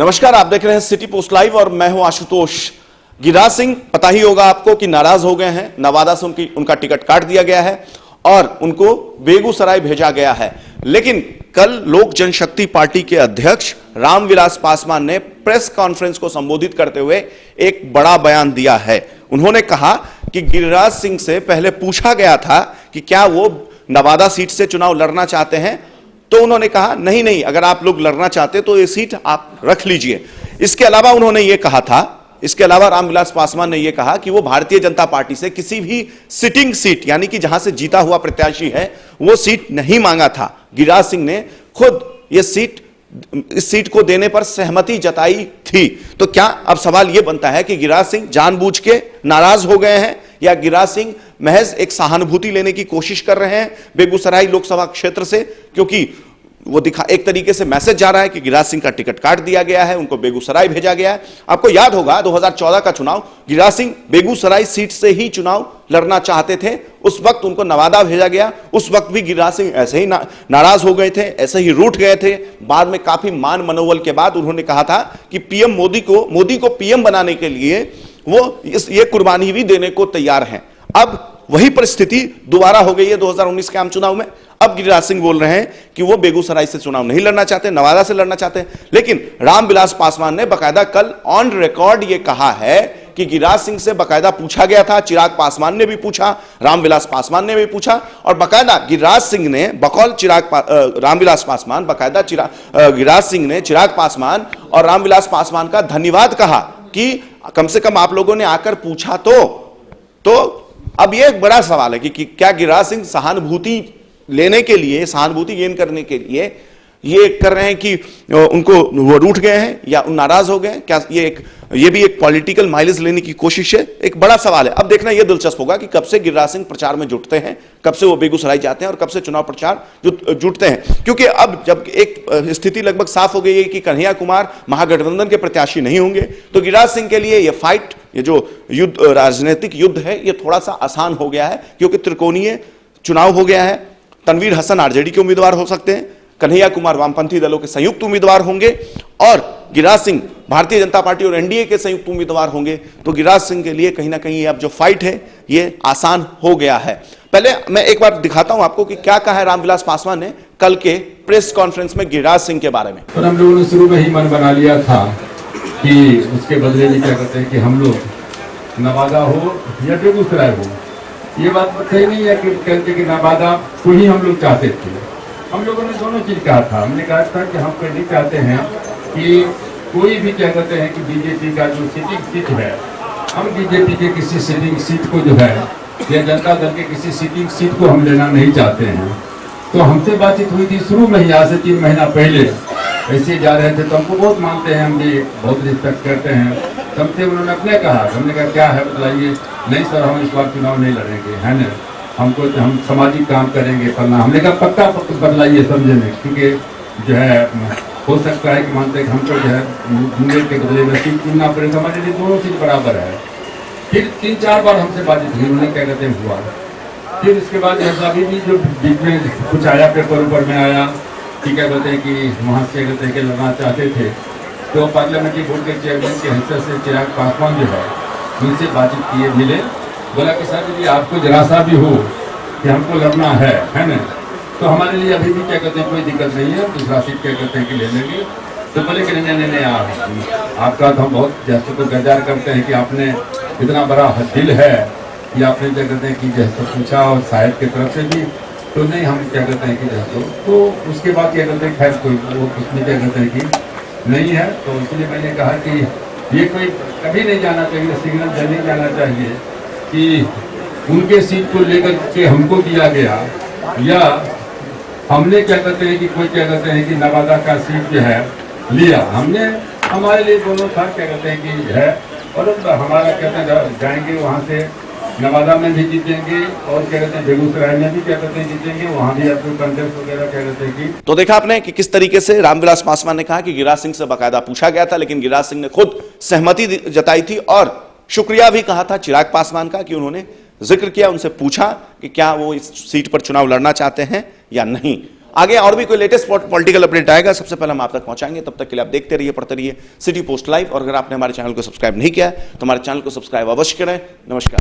नमस्कार, आप देख रहे हैं सिटी पोस्ट लाइव और मैं हूं आशुतोष। गिरिराज सिंह, पता ही होगा आपको कि नाराज हो गए हैं। नवादा से उनका टिकट काट दिया गया है और उनको बेगूसराय भेजा गया है। लेकिन कल लोक जनशक्ति पार्टी के अध्यक्ष रामविलास पासवान ने प्रेस कॉन्फ्रेंस को संबोधित करते हुए एक बड़ा बयान दिया है। उन्होंने कहा कि गिरिराज सिंह से पहले पूछा गया था कि क्या वो नवादा सीट से चुनाव लड़ना चाहते हैं, तो उन्होंने कहा नहीं, अगर आप लोग लड़ना चाहते तो ये सीट आप रख लीजिए। इसके अलावा उन्होंने ये कहा था, इसके अलावा रामविलास पासवान ने यह कहा कि वो भारतीय जनता पार्टी से किसी भी सिटिंग सीट, यानी कि जहां से जीता हुआ प्रत्याशी है, वो सीट नहीं मांगा था। गिरिराज सिंह ने खुद इस सीट को देने पर सहमति जताई थी। तो क्या अब सवाल यह बनता है कि गिरिराज सिंह जानबूझ के नाराज हो गए हैं या गिरिराज सिंह महज एक सहानुभूति लेने की कोशिश कर रहे हैं बेगूसराय लोकसभा क्षेत्र से, क्योंकि वो एक तरीके से मैसेज जा रहा है कि गिरिराज सिंह का टिकट काट दिया गया है, उनको बेगूसराय भेजा गया है। आपको याद होगा 2014 का चुनाव, गिरिराज सिंह बेगूसराय सीट से ही चुनाव लड़ना चाहते थे। उस वक्त उनको नवादा भेजा गया। उस वक्त भी गिरिराज सिंह ऐसे ही नाराज हो गए थे, ऐसे ही रूठ गए थे। बाद में काफी मान मनोबल के बाद उन्होंने कहा था कि पीएम मोदी को पीएम बनाने के लिए वो ये कुर्बानी भी देने को तैयार हैं। अब वही परिस्थिति दोबारा हो गई है 2019 के आम चुनाव में। अब गिरिराज सिंह बोल रहे हैं कि वो बेगूसराय से चुनाव नहीं लड़ना चाहते, नवादा से लड़ना चाहते हैं। लेकिन रामविलास पासवान ने बकायदा कल ऑन रिकॉर्ड ये कहा है कि गिरिराज सिंह से बकायदा पूछा गया था। चिराग पासवान ने भी पूछा, रामविलास पासवान ने भी पूछा और बकायदा गिरिराज सिंह ने बकौल रामविलास पासवान, बकायदा गिरिराज सिंह ने चिराग पासवान और रामविलास पासवान का धन्यवाद कहा कि कम से कम आप लोगों ने आकर पूछा। तो अब यह एक बड़ा सवाल है कि क्या गिरिराज सिंह सहानुभूति लेने के लिए, सहानुभूति गेन करने के लिए ये कर रहे हैं कि उनको वो रूठ गए हैं या नाराज हो गए हैं? क्या ये भी एक पॉलिटिकल माइलेज लेने की कोशिश है? एक बड़ा सवाल है। अब देखना यह दिलचस्प होगा कि कब से गिरिराज सिंह प्रचार में जुटते हैं, कब से वो बेगूसराय जाते हैं और कब से चुनाव प्रचार जुटते हैं। क्योंकि अब जब एक स्थिति लगभग साफ हो गई है कि कन्हैया कुमार महागठबंधन के प्रत्याशी नहीं होंगे, तो गिरिराज सिंह के लिए यह फाइट, ये जो युद्ध, राजनीतिक युद्ध है, ये थोड़ा सा आसान हो गया है क्योंकि त्रिकोणीय चुनाव हो गया है। तनवीर हसन आरजेडी के उम्मीदवार हो सकते हैं, कन्हैया कुमार वामपंथी दलों के संयुक्त उम्मीदवार होंगे और गिरिराज सिंह भारतीय जनता पार्टी और एनडीए के संयुक्त उम्मीदवार होंगे। तो गिरिराज सिंह के लिए कहीं ना कहीं अब जो फाइट है ये आसान हो गया है। पहले मैं एक बार दिखाता हूं आपको कि क्या कहा है रामविलास पासवान ने कल के प्रेस कॉन्फ्रेंस में गिरिराज सिंह के बारे में। और हम लोगों ने शुरू में ही मन बना लिया था कि उसके बदले में क्या करते हैं कि हम लोग नवादा हो या बेगूसराय हो, ये बात सही नहीं है कि कहते कि नवादा को ही हम लोग चाहते थे। हम लोगों ने दोनों चीज कहा था। हमने कहा था कि हम नहीं चाहते हैं कि कोई भी क्या कहते हैं कि बीजेपी का जो सिटिंग सीट है, हम बीजेपी के किसी सिटिंग सीट को जो है या जनता दल के किसी सिटिंग सीट को हम लेना नहीं चाहते हैं। तो हमसे बातचीत हुई थी शुरू में ही, आज से 3 महीना पहले ऐसे जा रहे थे। तो हमको बहुत मानते हैं, हम भी बहुत रिस्पेक्ट करते हैं। हमसे उन्होंने अपने कहा, हमने कहा क्या है बताइए। नहीं सर, हम इस बार चुनाव नहीं लड़ेंगे, है ना, हमको हम सामाजिक काम करेंगे फलना। हमने कहा पक्का बदलाइए समझे में, क्योंकि जो है हो सकता है कि मानते हैं कि हमको जो है मुंगेर के बदले में सीट चुनना पड़ेगा। हमारे लिए दोनों चीज बराबर है। फिर 3-4 बार हमसे बातचीत हुई, उन्होंने क्या कहते हैं हुआ। फिर इसके बाद अभी भी जो बीच में कुछ आया, पेपर ऊपर में आया कि क्या कहते हैं कि वहाँ से कहते हैं कि लड़ना चाहते थे। तो पार्लियामेंट्री बोर्ड के चेयरमैन के हैसियत से चिराग पासवान जो है उनसे बातचीत किए, मिले, बोला कि सर यदि आपको जरा सा भी हो कि हमको लड़ना है ना, तो हमारे लिए अभी भी क्या कहते हैं कोई दिक्कत नहीं है, दूसरा सीट क्या कहते हैं कि ले लेंगे। तो बोले कि नहीं आपका तो हम बहुत जैसे तो गजार करते हैं कि आपने इतना बड़ा दिल है कि आपने क्या कहते हैं कि जैसे पूछा और शायद की तरफ से भी, तो नहीं हम क्या कहते हैं कि जैसे तो उसके बाद क्या कहते हैं खैर कोई वो उसमें क्या कहते हैं कि नहीं है। तो इसलिए मैंने कहा कि ये कोई कभी नहीं जाना चाहिए, सिग्नल नहीं जाना चाहिए कि उनके सीट को लेकर के हमको दिया गया या हमने क्या कहते हैं कि कोई क्या कहते हैं कि नवादा का सीट जो है लिया। हमने हमारे लिए दोनों था क्या कहते हैं कि है, और हमारा कहते हैं जाएंगे वहाँ से नवादा में भी जीतेंगे और क्या कहते हैं बेगूसराय में भी क्या कहते हैं जीतेंगे, वहाँ भी आपको कंटेस्ट वगैरह क्या कहते हैं कि। तो देखा आपने कि किस तरीके से रामविलास पासवान ने कहा कि गिरिराज सिंह से बाकायदा पूछा गया था, लेकिन गिरिराज सिंह ने खुद सहमति जताई थी और शुक्रिया भी कहा था चिराग पासवान का कि उन्होंने जिक्र किया, उनसे पूछा कि क्या वो इस सीट पर चुनाव लड़ना चाहते हैं या नहीं। आगे और भी कोई लेटेस्ट पॉलिटिकल अपडेट आएगा, सबसे पहले हम आप तक पहुंचाएंगे। तब तक के लिए आप देखते रहिए, पढ़ते रहिए सिटी पोस्ट लाइव। और अगर आपने हमारे चैनल को सब्सक्राइब नहीं किया है तो हमारे चैनल को सब्सक्राइब अवश्य करें। नमस्कार।